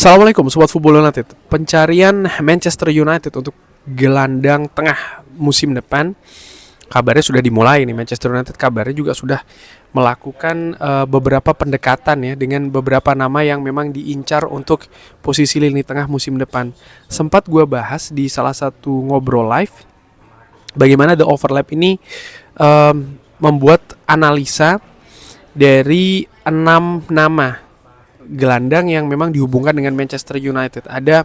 Assalamualaikum Sobat Football United. Pencarian Manchester United untuk gelandang tengah musim depan kabarnya sudah dimulai nih. Manchester United kabarnya juga sudah melakukan beberapa pendekatan ya dengan beberapa nama yang memang diincar untuk posisi lini tengah musim depan. Sempat gue bahas di salah satu ngobrol live bagaimana The Overlap ini membuat analisa dari 6 nama gelandang yang memang dihubungkan dengan Manchester United. Ada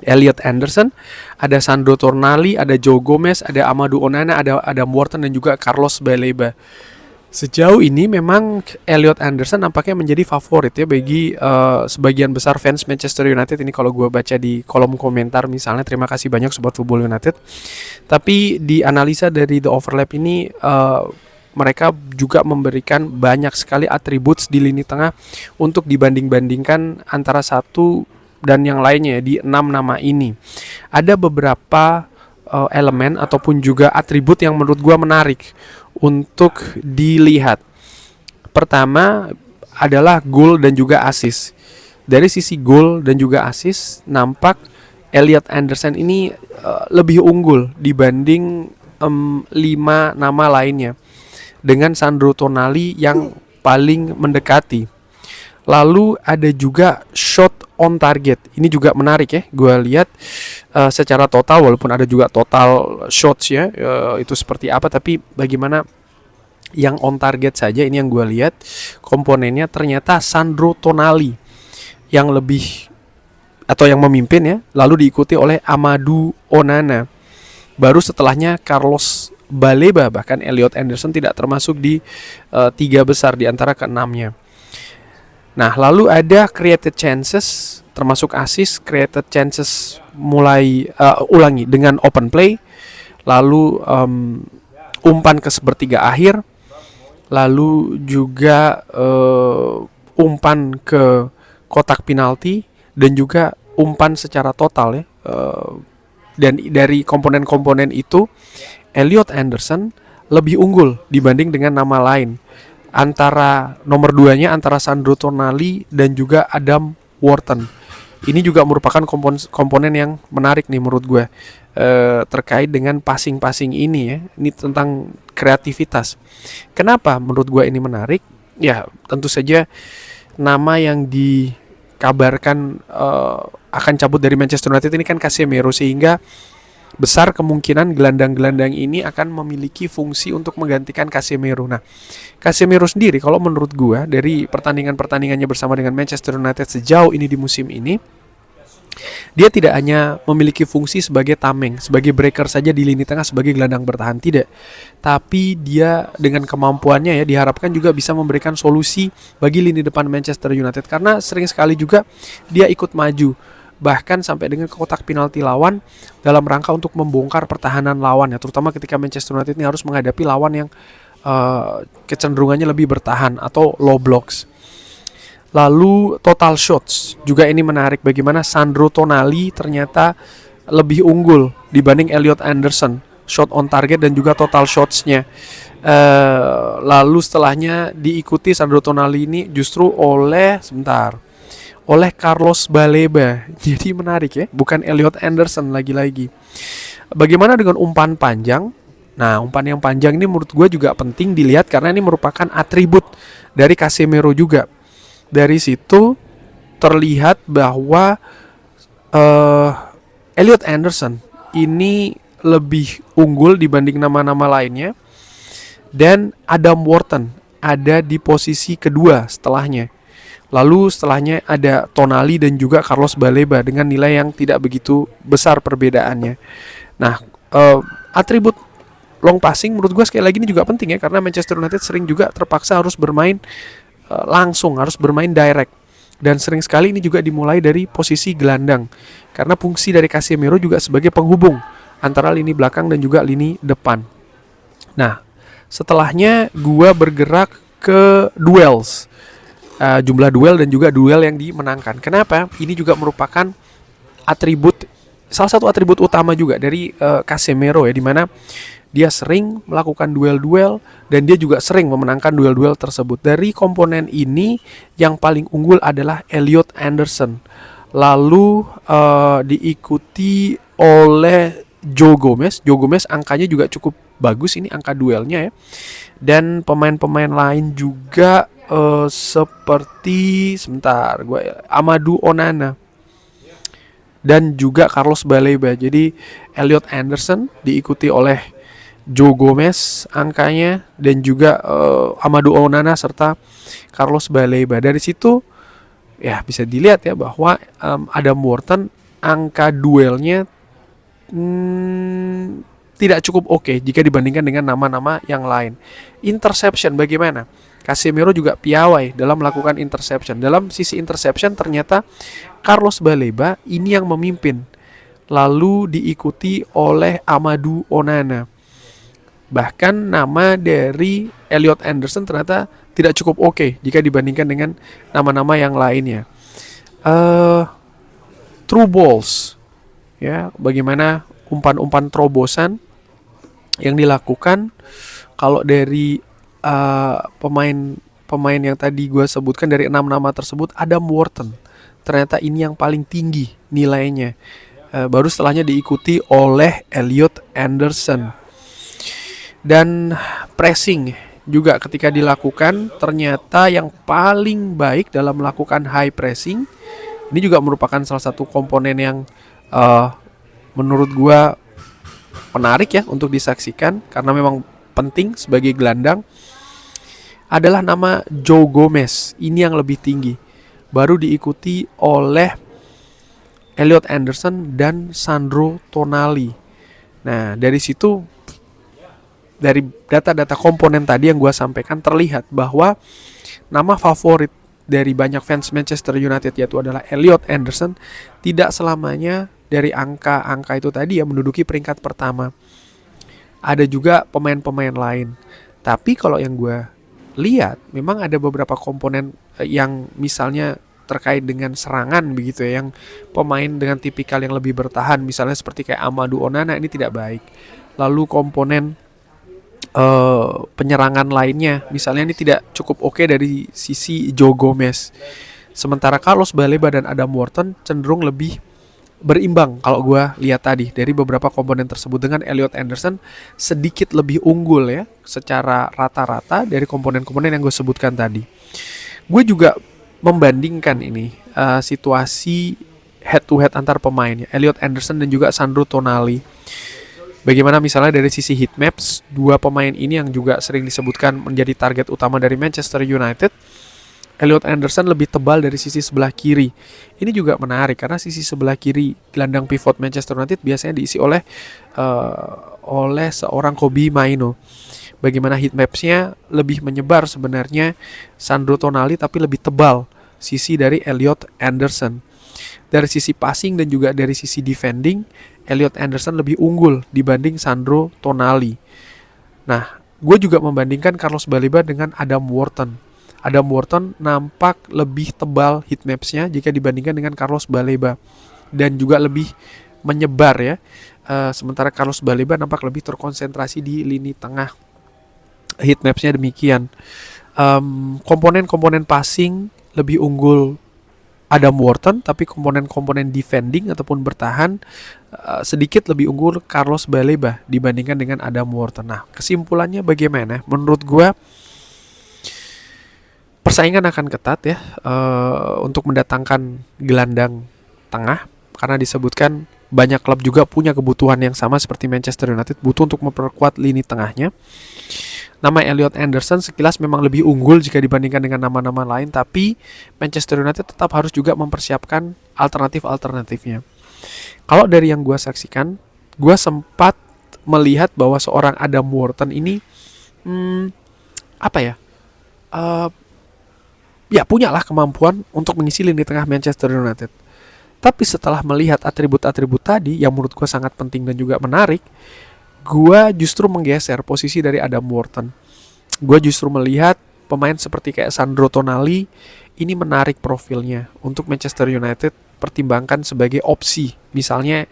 Elliot Anderson, ada Sandro Tonali, ada Joe Gomez, ada Amadou Onana, ada Adam Wharton dan juga Carlos Baleba. Sejauh ini memang Elliot Anderson nampaknya menjadi favorit ya bagi sebagian besar fans Manchester United. Ini kalau gue baca di kolom komentar misalnya, terima kasih banyak Sobat Football United. Tapi di analisa dari The Overlap ini mereka juga memberikan banyak sekali atribut di lini tengah untuk dibanding-bandingkan antara satu dan yang lainnya di 6 nama ini. Ada beberapa elemen ataupun juga atribut yang menurut gue menarik untuk dilihat. Pertama adalah gol dan juga assist. Dari sisi gol dan juga assist, nampak Elliot Anderson ini lebih unggul dibanding 5 nama lainnya, dengan Sandro Tonali yang paling mendekati. Lalu ada juga shot on target. Ini juga menarik ya. Gue lihat secara total, walaupun ada juga total shots ya, itu seperti apa. Tapi bagaimana yang on target saja, ini yang gue lihat komponennya ternyata Sandro Tonali yang lebih atau yang memimpin ya. Lalu diikuti oleh Amadou Onana. Baru setelahnya Carlos Baleba, bahkan Elliot Anderson tidak termasuk di 3 besar di antara ke-6-nya. Nah, lalu ada created chances, termasuk assist. Created chances mulai ulangi dengan open play, lalu umpan ke sepertiga akhir, lalu juga umpan ke kotak penalti, dan juga umpan secara total ya. Dan dari komponen-komponen itu Elliot Anderson lebih unggul dibanding dengan nama lain. Antara nomor 2-nya antara Sandro Tonali dan juga Adam Wharton. Ini juga merupakan komponen yang menarik nih menurut gue terkait dengan passing-passing ini ya. Ini tentang kreativitas. Kenapa menurut gue ini menarik? Ya tentu saja nama yang dikabarkan akan cabut dari Manchester United ini kan Casemiro, sehingga besar kemungkinan gelandang-gelandang ini akan memiliki fungsi untuk menggantikan Casemiro. Nah, Casemiro sendiri kalau menurut gua dari pertandingannya bersama dengan Manchester United sejauh ini di musim ini, dia tidak hanya memiliki fungsi sebagai tameng, sebagai breaker saja di lini tengah sebagai gelandang bertahan, tidak. Tapi dia dengan kemampuannya ya diharapkan juga bisa memberikan solusi bagi lini depan Manchester United, karena sering sekali juga dia ikut maju bahkan sampai dengan kotak penalti lawan dalam rangka untuk membongkar pertahanan lawan ya, terutama ketika Manchester United ini harus menghadapi lawan yang kecenderungannya lebih bertahan atau low blocks. Lalu total shots juga ini menarik, bagaimana Sandro Tonali ternyata lebih unggul dibanding Elliot Anderson shot on target dan juga total shotsnya. Lalu setelahnya diikuti Sandro Tonali ini justru oleh Carlos Baleba. Jadi menarik ya, bukan Elliot Anderson lagi-lagi. Bagaimana dengan umpan panjang? Nah, umpan yang panjang ini menurut gue juga penting dilihat karena ini merupakan atribut dari Casemiro juga. Dari situ terlihat bahwa Elliot Anderson ini lebih unggul dibanding nama-nama lainnya, dan Adam Wharton ada di posisi kedua setelahnya. Lalu setelahnya ada Tonali dan juga Carlos Baleba dengan nilai yang tidak begitu besar perbedaannya. Nah, atribut long passing menurut gue sekali lagi ini juga penting ya, karena Manchester United sering juga terpaksa harus bermain langsung, harus bermain direct. Dan sering sekali ini juga dimulai dari posisi gelandang, karena fungsi dari Casemiro juga sebagai penghubung antara lini belakang dan juga lini depan. Nah, setelahnya gue bergerak ke duels. Jumlah duel dan juga duel yang dimenangkan. Kenapa? Ini juga merupakan salah satu atribut utama juga dari Casemiro ya, dimana dia sering melakukan duel-duel dan dia juga sering memenangkan duel-duel tersebut. Dari komponen ini yang paling unggul adalah Elliot Anderson. Lalu diikuti oleh Joe Gomez. Joe Gomez angkanya juga cukup bagus ini angka duelnya ya. Dan pemain-pemain lain juga seperti Amadou Onana dan juga Carlos Baleba. Jadi Elliot Anderson diikuti oleh Joe Gomez angkanya dan juga Amadou Onana serta Carlos Baleba. Dari situ ya bisa dilihat ya bahwa Adam Wharton angka duelnya tidak cukup oke jika dibandingkan dengan nama-nama yang lain. Interception bagaimana? Casemiro juga piawai dalam melakukan interception. Dalam sisi interception ternyata Carlos Baleba ini yang memimpin. Lalu diikuti oleh Amadou Onana. Bahkan nama dari Elliot Anderson ternyata tidak cukup oke jika dibandingkan dengan nama-nama yang lainnya. True balls, ya, bagaimana umpan-umpan terobosan yang dilakukan. Kalau dari pemain yang tadi gue sebutkan, dari 6 nama tersebut, Adam Wharton ternyata ini yang paling tinggi nilainya. Baru setelahnya diikuti oleh Elliot Anderson. Dan pressing juga ketika dilakukan ternyata yang paling baik dalam melakukan high pressing. Ini juga merupakan salah satu komponen yang menurut gue menarik ya untuk disaksikan karena memang penting sebagai gelandang. Adalah nama Joe Gomez, ini yang lebih tinggi. Baru diikuti oleh Elliot Anderson dan Sandro Tonali. Nah, dari situ, dari data-data komponen tadi yang gue sampaikan, terlihat bahwa nama favorit dari banyak fans Manchester United yaitu adalah Elliot Anderson tidak selamanya dari angka-angka itu tadi yang menduduki peringkat pertama. Ada juga pemain-pemain lain. Tapi kalau yang gue lihat, memang ada beberapa komponen yang misalnya terkait dengan serangan begitu ya, yang pemain dengan tipikal yang lebih bertahan, misalnya seperti kayak Amadou Onana, ini tidak baik. Lalu komponen penyerangan lainnya, misalnya ini tidak cukup oke dari sisi Joe Gomez. Sementara Carlos Baleba dan Adam Wharton cenderung lebih berimbang kalau gue lihat tadi dari beberapa komponen tersebut, dengan Elliot Anderson sedikit lebih unggul ya secara rata-rata dari komponen-komponen yang gue sebutkan tadi. Gue juga membandingkan ini situasi head to head antar pemain ya, Elliot Anderson dan juga Sandro Tonali. Bagaimana misalnya dari sisi heat maps, dua pemain ini yang juga sering disebutkan menjadi target utama dari Manchester United. Elliot Anderson lebih tebal dari sisi sebelah kiri. Ini juga menarik karena sisi sebelah kiri gelandang pivot Manchester United biasanya diisi oleh seorang Kobbie Mainoo. Bagaimana heat maps-nya lebih menyebar sebenarnya Sandro Tonali, tapi lebih tebal sisi dari Elliot Anderson. Dari sisi passing dan juga dari sisi defending, Elliot Anderson lebih unggul dibanding Sandro Tonali. Nah, gue juga membandingkan Carlos Baleba dengan Adam Wharton. Adam Wharton nampak lebih tebal heat maps-nya jika dibandingkan dengan Carlos Baleba dan juga lebih menyebar ya. Sementara Carlos Baleba nampak lebih terkonsentrasi di lini tengah. Heat maps-nya demikian. Komponen-komponen passing lebih unggul Adam Wharton, tapi komponen-komponen defending ataupun bertahan sedikit lebih unggul Carlos Baleba dibandingkan dengan Adam Wharton. Nah, kesimpulannya bagaimana? Menurut gue persaingan akan ketat ya untuk mendatangkan gelandang tengah, karena disebutkan banyak klub juga punya kebutuhan yang sama seperti Manchester United, butuh untuk memperkuat lini tengahnya. Nama Elliot Anderson sekilas memang lebih unggul jika dibandingkan dengan nama-nama lain, tapi Manchester United tetap harus juga mempersiapkan alternatif-alternatifnya. Kalau dari yang gue saksikan, gue sempat melihat bahwa seorang Adam Wharton ini ya punyalah kemampuan untuk mengisi lini tengah Manchester United. Tapi setelah melihat atribut-atribut tadi yang menurut gue sangat penting dan juga menarik, gue justru menggeser posisi dari Adam Wharton. Gue justru melihat pemain seperti kayak Sandro Tonali ini menarik profilnya untuk Manchester United pertimbangkan sebagai opsi. Misalnya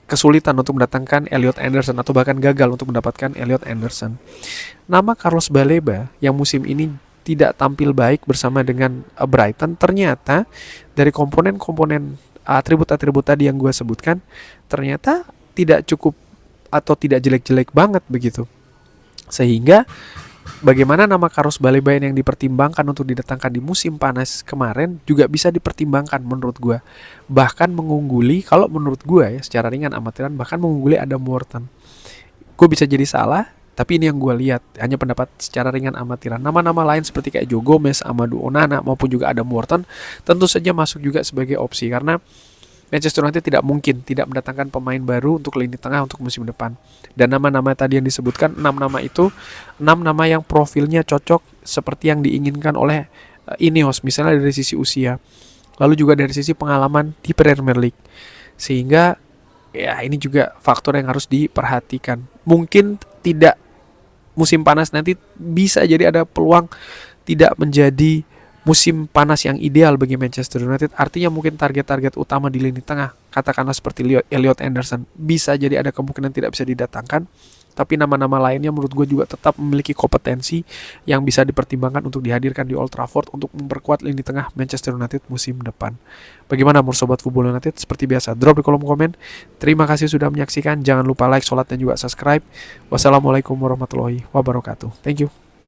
kesulitan untuk mendatangkan Elliot Anderson atau bahkan gagal untuk mendapatkan Elliot Anderson. Nama Carlos Baleba yang musim ini tidak tampil baik bersama dengan Brighton, ternyata dari komponen-komponen atribut-atribut tadi yang gue sebutkan ternyata tidak cukup atau tidak jelek-jelek banget begitu. Sehingga bagaimana nama Carlos Baleba yang dipertimbangkan untuk didatangkan di musim panas kemarin juga bisa dipertimbangkan menurut gue. Bahkan mengungguli, kalau menurut gue ya secara ringan amatiran, bahkan mengungguli Adam Wharton. Gue bisa jadi salah, tapi ini yang gue lihat, hanya pendapat secara ringan amatiran. Nama-nama lain seperti kayak Joe Gomez, Amadou Onana maupun juga Adam Wharton tentu saja masuk juga sebagai opsi, karena Manchester United tidak mungkin tidak mendatangkan pemain baru untuk lini tengah untuk musim depan. Dan nama-nama tadi yang disebutkan, 6 nama itu 6 nama yang profilnya cocok seperti yang diinginkan oleh Ineos, misalnya dari sisi usia, lalu juga dari sisi pengalaman di Premier League. Sehingga ya ini juga faktor yang harus diperhatikan. Mungkin tidak musim panas nanti bisa jadi ada peluang tidak menjadi musim panas yang ideal bagi Manchester United. Artinya mungkin target-target utama di lini tengah, katakanlah seperti Elliot Anderson, bisa jadi ada kemungkinan tidak bisa didatangkan. Tapi nama-nama lainnya menurut gue juga tetap memiliki kompetensi yang bisa dipertimbangkan untuk dihadirkan di Old Trafford untuk memperkuat lini tengah Manchester United musim depan. Bagaimana menurut Sobat Football United? Seperti biasa, drop di kolom komen. Terima kasih sudah menyaksikan. Jangan lupa like, share, dan juga subscribe. Wassalamualaikum warahmatullahi wabarakatuh. Thank you.